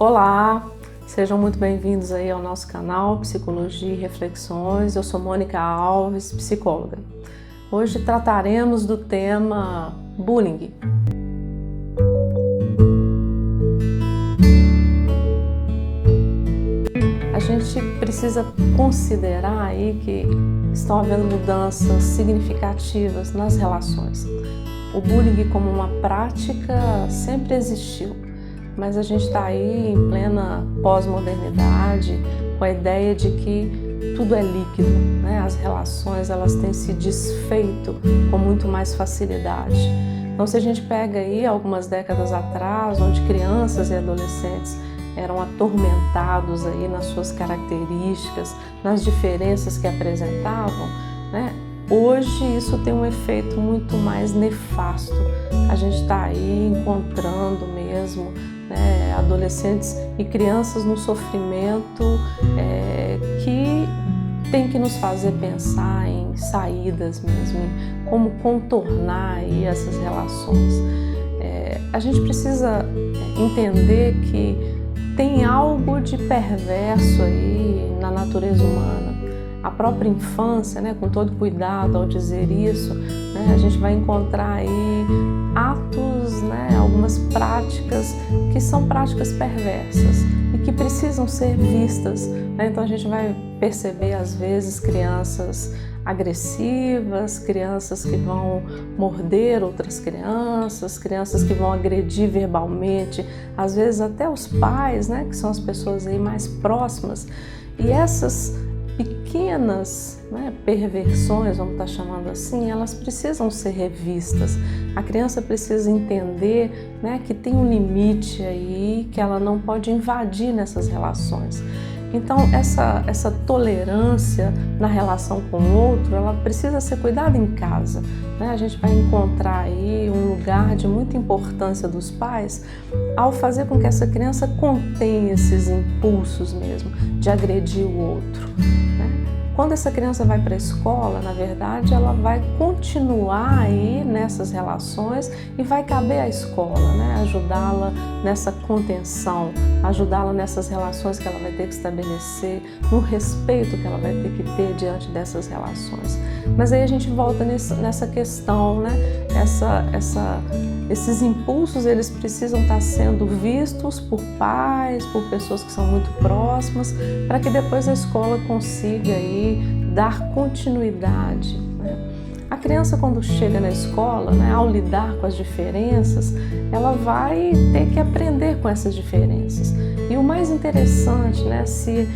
Olá, sejam muito bem-vindos aí ao nosso canal Psicologia e Reflexões. Eu sou Mônica Alves, psicóloga. Hoje trataremos do tema bullying. A gente precisa considerar aí que estão havendo mudanças significativas nas relações. O bullying como uma prática sempre existiu, mas a gente está aí em plena pós-modernidade com a ideia de que tudo é líquido, né? As relações elas têm se desfeito com muito mais facilidade. Então, se a gente pega aí algumas décadas atrás, onde crianças e adolescentes eram atormentados aí nas suas características, nas diferenças que apresentavam, né? Hoje isso tem um efeito muito mais nefasto. A gente está aí encontrando mesmo, né, adolescentes e crianças no sofrimento que tem que nos fazer pensar em saídas mesmo, em como contornar aí essas relações. A gente precisa entender que tem algo de perverso aí na natureza humana. A própria infância, né, com todo cuidado ao dizer isso, né, a gente vai encontrar aí atos, né, algumas práticas que são práticas perversas e que precisam ser vistas, né? Então a gente vai perceber às vezes crianças agressivas, crianças que vão morder outras crianças, crianças que vão agredir verbalmente, às vezes até os pais, né, que são as pessoas aí mais próximas. E essas pequenas, né, perversões, vamos estar chamando assim, elas precisam ser revistas. A criança precisa entender, né, que tem um limite aí, que ela não pode invadir nessas relações. Então, essa tolerância na relação com o outro, ela precisa ser cuidada em casa, né? A gente vai encontrar aí um lugar de muita importância dos pais ao fazer com que essa criança contenha esses impulsos mesmo de agredir o outro, né? Quando essa criança vai para a escola, na verdade, ela vai continuar aí nessas relações e vai caber à escola, né? Ajudá-la nessa contenção, ajudá-la nessas relações que ela vai ter que estabelecer, no respeito que ela vai ter que ter diante dessas relações. Mas aí a gente volta nessa questão, né? Esses impulsos, eles precisam estar sendo vistos por pais, por pessoas que são muito próximas, para que depois a escola consiga aí dar continuidade, né? A criança, quando chega na escola, né, ao lidar com as diferenças, ela vai ter que aprender com essas diferenças. E o mais interessante, né, se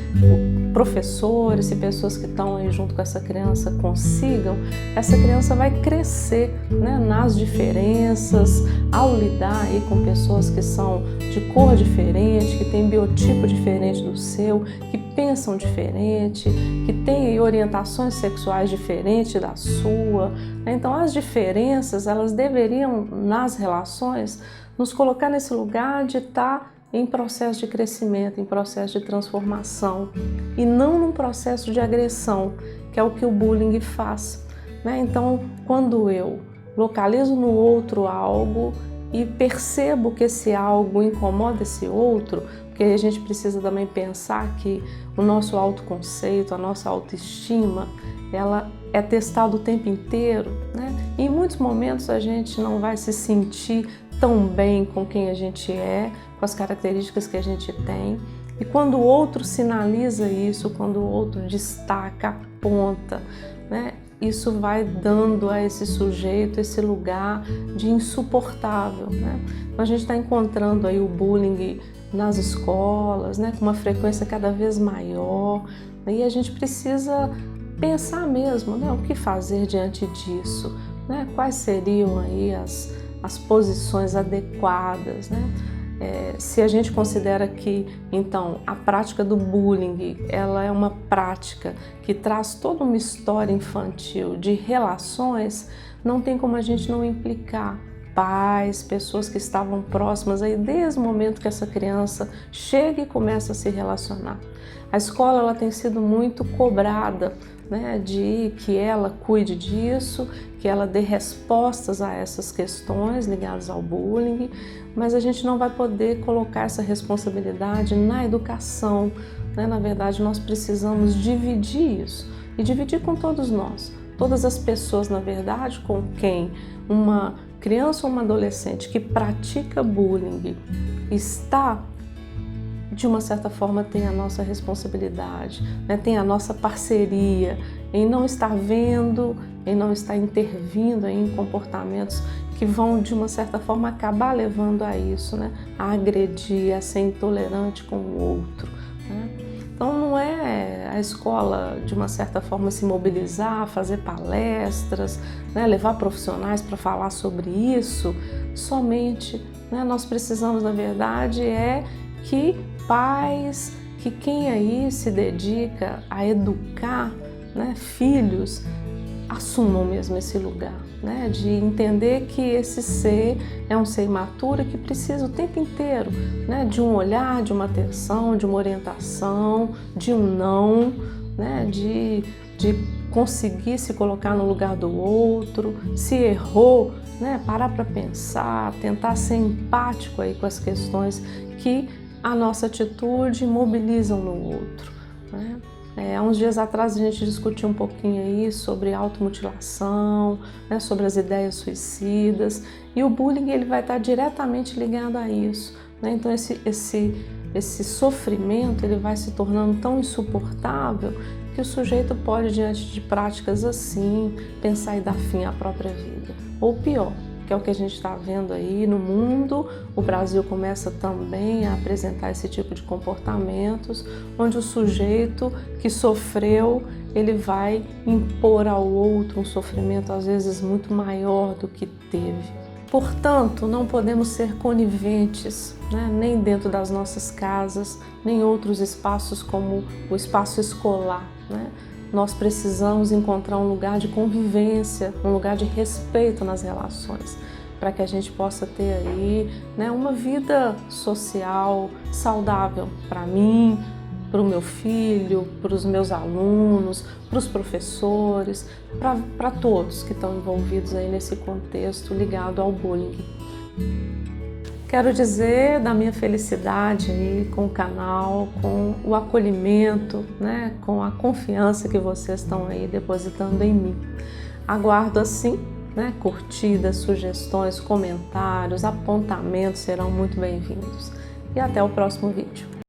professores e pessoas que estão aí junto com essa criança consigam, essa criança vai crescer, né, nas diferenças, ao lidar aí com pessoas que são de cor diferente, que têm biotipo diferente do seu, que pensam diferente, que têm orientações sexuais diferentes da sua. Então, as diferenças, elas deveriam, nas relações, nos colocar nesse lugar de estar em processo de crescimento, em processo de transformação, e não num processo de agressão, que é o que o bullying faz, né? Então, quando eu localizo no outro algo e percebo que esse algo incomoda esse outro, porque a gente precisa também pensar que o nosso autoconceito, a nossa autoestima, ela é testada o tempo inteiro, né? E em muitos momentos a gente não vai se sentir tão bem com quem a gente é, com as características que a gente tem. E quando o outro sinaliza isso, quando o outro destaca, aponta, né? Isso vai dando a esse sujeito esse lugar de insuportável, né? Então a gente está encontrando aí o bullying nas escolas, né, com uma frequência cada vez maior, e a gente precisa pensar mesmo, né, o que fazer diante disso, né? Quais seriam aí as posições adequadas, né? Se a gente considera que, então, a prática do bullying, ela é uma prática que traz toda uma história infantil de relações, não tem como a gente não implicar pais, pessoas que estavam próximas aí desde o momento que essa criança chega e começa a se relacionar. A escola ela tem sido muito cobrada, né, de que ela cuide disso, que ela dê respostas a essas questões ligadas ao bullying, mas a gente não vai poder colocar essa responsabilidade na educação, né? Na verdade, nós precisamos dividir isso e dividir com todos nós, todas as pessoas, na verdade, com quem uma criança ou uma adolescente que pratica bullying está, de uma certa forma, tem a nossa responsabilidade, né? Tem a nossa parceria em não estar vendo, em não estar intervindo em comportamentos que vão, de uma certa forma, acabar levando a isso, né? A agredir, a ser intolerante com o outro, né? Então não é a escola, de uma certa forma, se mobilizar, fazer palestras, né? Levar profissionais para falar sobre isso somente, né? Nós precisamos, na verdade, que pais, que quem aí se dedica a educar, né, filhos, assumam mesmo esse lugar, né, de entender que esse ser é um ser imaturo que precisa o tempo inteiro, né, de um olhar, de uma atenção, de uma orientação, de um não, né, de conseguir se colocar no lugar do outro, se errou, né, parar para pensar, tentar ser empático aí com as questões que a nossa atitude mobilizam no outro, né? Há uns dias atrás a gente discutiu um pouquinho aí sobre automutilação, né, sobre as ideias suicidas, e o bullying ele vai estar diretamente ligado a isso, né? Então esse sofrimento ele vai se tornando tão insuportável que o sujeito pode, diante de práticas assim, pensar em dar fim à própria vida. Ou pior, que é o que a gente está vendo aí no mundo, o Brasil começa também a apresentar esse tipo de comportamentos, onde o sujeito que sofreu, ele vai impor ao outro um sofrimento às vezes muito maior do que teve. Portanto, não podemos ser coniventes, né? Nem dentro das nossas casas, nem em outros espaços como o espaço escolar, né? Nós precisamos encontrar um lugar de convivência, um lugar de respeito nas relações, para que a gente possa ter aí, né, uma vida social saudável para mim, para o meu filho, para os meus alunos, para os professores, para todos que estão envolvidos aí nesse contexto ligado ao bullying. Quero dizer da minha felicidade aí com o canal, com o acolhimento, né, com a confiança que vocês estão aí depositando em mim. Aguardo assim, né, curtidas, sugestões, comentários, apontamentos serão muito bem-vindos. E até o próximo vídeo.